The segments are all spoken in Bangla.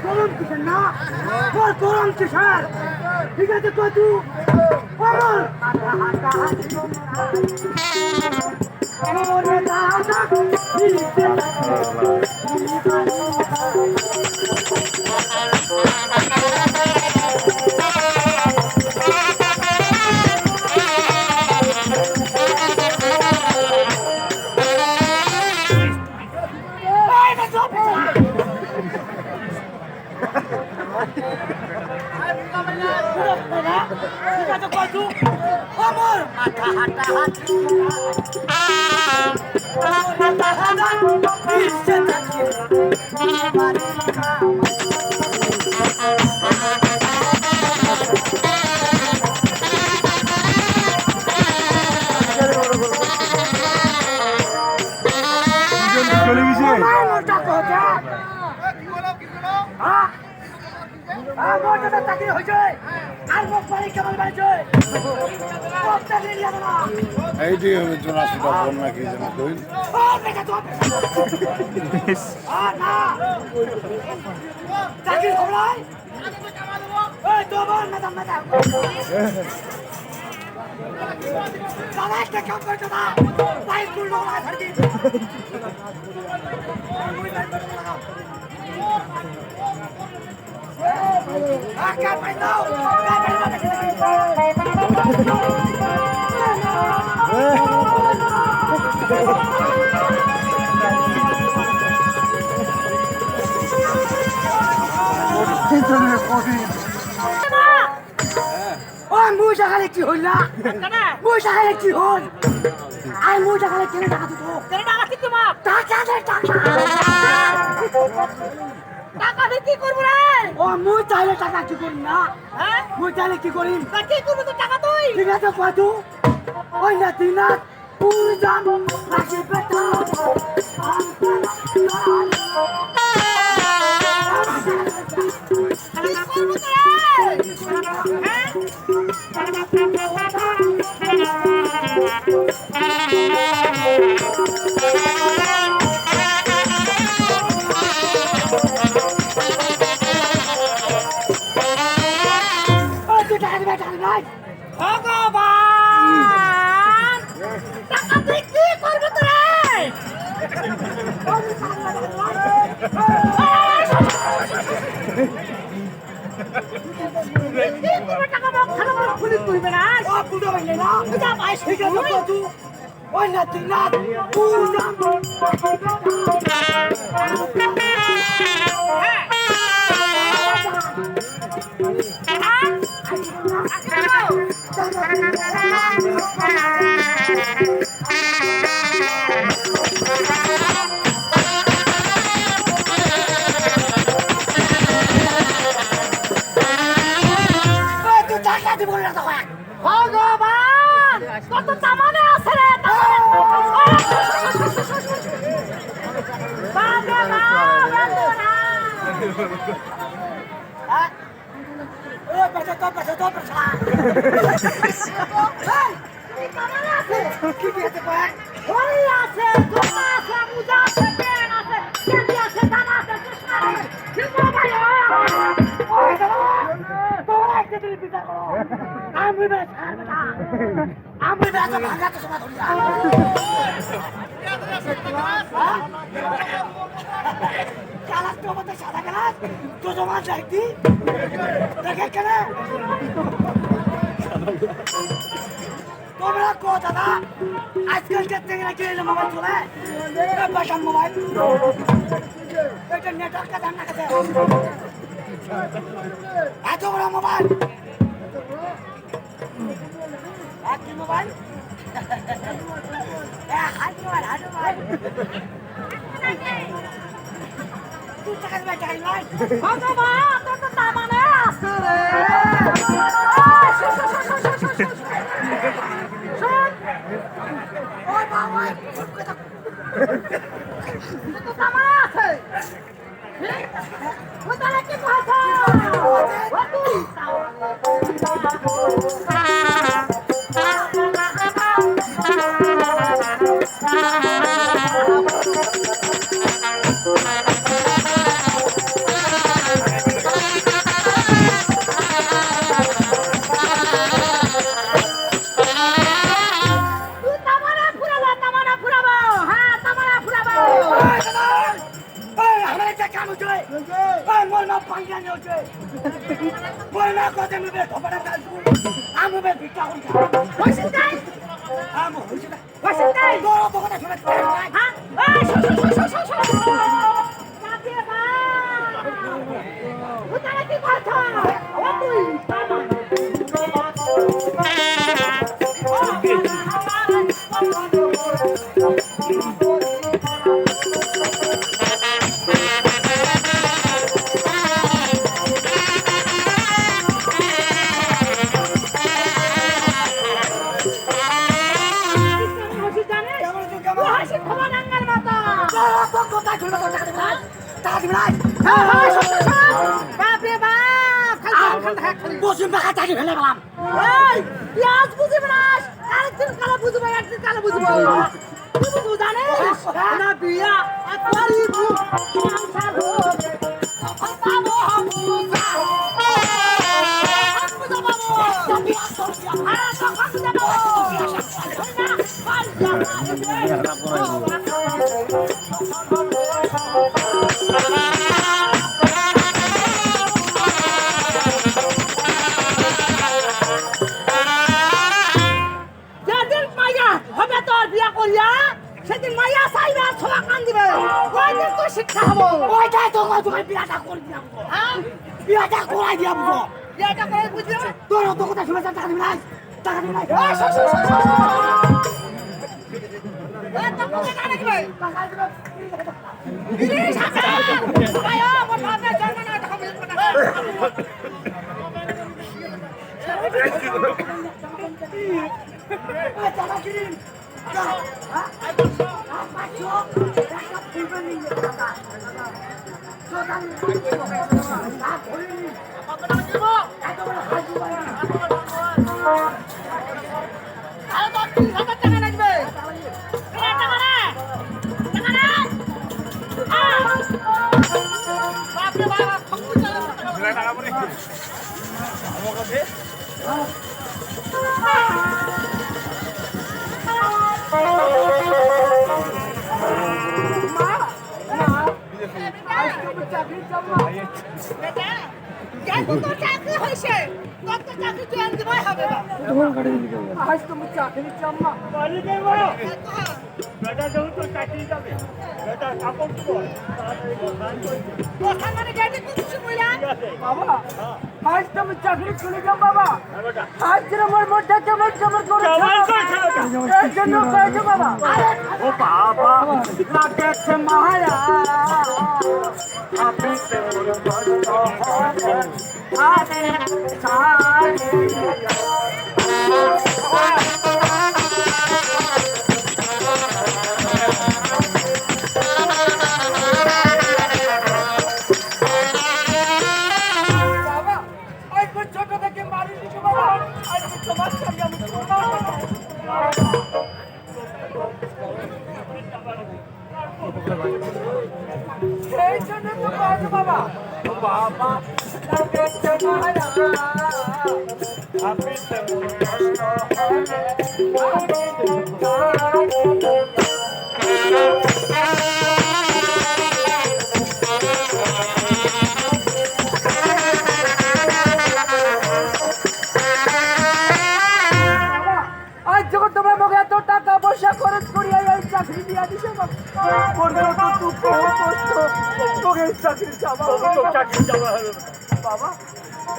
গরম কিসের না গরম কিসের ঠিক আছে কত চাকরি হয়েছে আর বাড়ি কেমন বাড়িছে এইটি হবে জোনাসুটা বল নাকি যেন কইল চাকরি খবরাই এই তো বল ম্যাডাম ম্যাডাম দাদা একটা কাম করছো না বাইক তুললো না ছাড় দিন আকার পাই দাও মুই সকালে কি হইল না মুই সকালে কি হল আর মুই সকালে কেন টাকা দিত কেন টাকা দিত মা টাকা দে টাকা টাকা দিয়ে কি করব রে ও মুই চাইলে টাকা কি করি না হ্যাঁ মুই চাইলে কি করি কি করব তো টাকা তুই ঠিক আছে কত ওই না দিনা পুরো জান রাখি বেটা ভগবান টাকা দিয়ে কি করবো তোরা টাকা পুলিশ করবে না পুজো হইলে না ঠিক আছে ওই না তুই না ভগবান কত তামানে আছে রে আমি বেটা ভাঙা তো সময় ধরি কালাস তো আমাদের সাদা কালাস তো জমা চাইতি দেখে কেন তোমরা কো দাদা আজকালকার থেকে নাকি মোবাইল চলে পয়সা মোবাইল এটা নেটওয়ার্ক কা জানা কাছে এত বড় মোবাইল কি মোবাইল হাত মোবাইল তুই টাকা দিবে টাকা নাই ভগবান তোর তো তামানে আছে রে ওই বাবা তো তামানে আছে ওটা কি কথা বসুন টাকা চাকরি ফেলে গেলাম আজ বুঝবি না আরেকদিন কালে বুঝবো একদিন কালে বুঝবো তুই বুঝবো জানিস না বিয়া করিব সংসার হবে সেদিন মাইয়া চাইবে আর ছোলা কান দিবে ওই দিন তো শিক্ষা হবো ওইটাই তো তোমার বিয়াটা করে দিয়া হ্যাঁ বিয়াটা করাই দিয়া বুঝো বিয়াটা করে বুঝছো তোর তো কথা শুনে টাকা দিবি না টাকা দিবি না এই তো কোথা টাকা দিবে টাকা দিবে ইলিশ আছে আয়ো মোর বাপে জন্ম না টাকা দিবে টাকা দিবি आज तो मैं चाकरी चले जाऊं बाबा आज तेरा मोर मोर चमक चमक करे एक जन कह जो बाबा ओ बाबा लागे छे माया आपे से मोर बड़ आने सारे बाबा बाबा आज जगह तुम्हें मगे तो टाका पयसा खरच करिया এই চাকরি দিয়া দিছে বাবা তো কষ্ট তোকে চাকরি চাবা চাকরি চাবা বাবা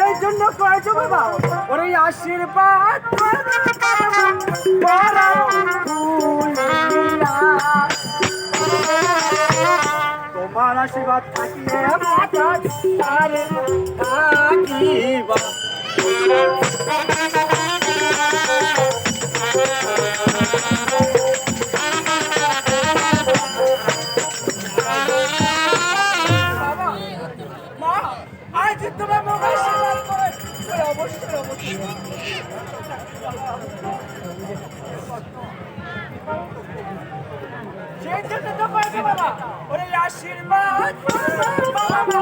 এই জন্য কইছো বাবা ওরে আশীর্বাদ বড় ফুলিয়া তোমার আশীর্বাদ থাকিলে মাতা আরে থাকিবা তোমার মোবাইল সেবা করে অবশ্যই অবশ্যই খেতে তো পারবে বাবা ওরে আশীর্বাদ বাবা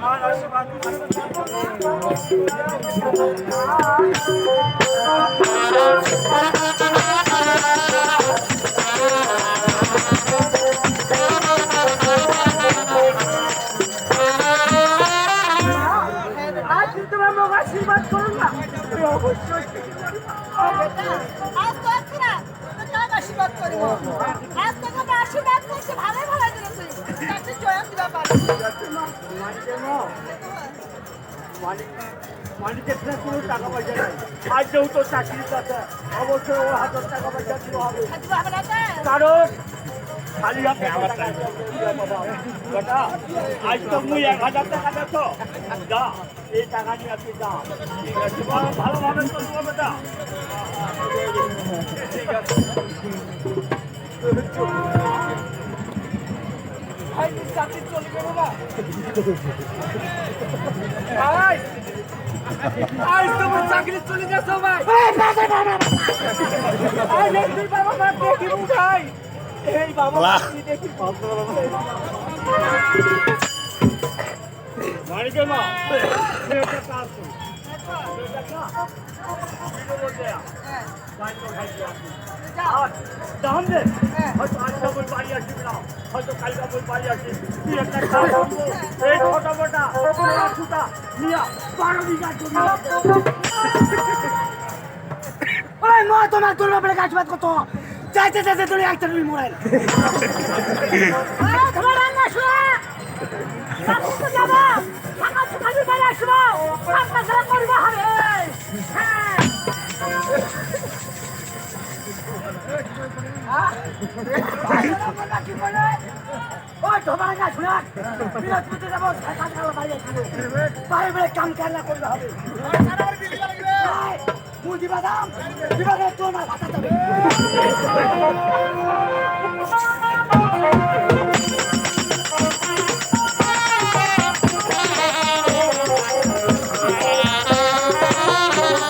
আর আশীর্বাদ আজ তোমার মুখ আশীর্বাদ করুন না অবশ্যই আজ তো আছি না তো কাক আশীর্বাদ করব আজ তো আমরা আশীর্বাদ করতে ভালো ভালো দিয়েছি তাতে জয় দিবা পারো মালিকের কাছে কোনো টাকা পয়সা নেই আজ যেহেতু চাকরি আছে অবশ্যই ওর হাতের টাকা পয়সা দিতে হবে দিবা হবে না কারণ খালি হাতে বেটা আজ তো মুই 1000 টাকা দেছো যা এই টাকা নিয়ে তুই যা ঠিক আছে ভালোভাবে চলবো বেটা ঠিক আছে ভাই তুই চাকরি চলে গেল না ভাই আজ তোমার চাকরি চলে গেছো ভাই আজ তুই বাবা মা দেখি ভাই এই বাবা কি দেখি মারিকে মা এটা কাজ কর এটা না ভিডিও বলতে বাইরে খাইছি আর দাম দে হয়তো আজকে বল বাড়ি আসবি না হয়তো কালকে বল বাড়ি আসবি তুই একটা কাজ করবো এই ছোটা মোটা ছুটা নিয়া 12 বিঘা জমি ওই মা তোমার তোর বাপরে গাছবাদ কত যাইতে যাইতে তোর একটা তুমি মোড়াই তোমার রান্না শোনা কাকু তো যাব টাকা তো খালি বাড়ি আসবো রান্না সারা করব হবে ওই তোমার গাছ শোনা বিরাট করতে যাবো বাইরে কাম কারলা করতে হবে মুদি বাদাম বিবাদে তোমার ভাতা যাবে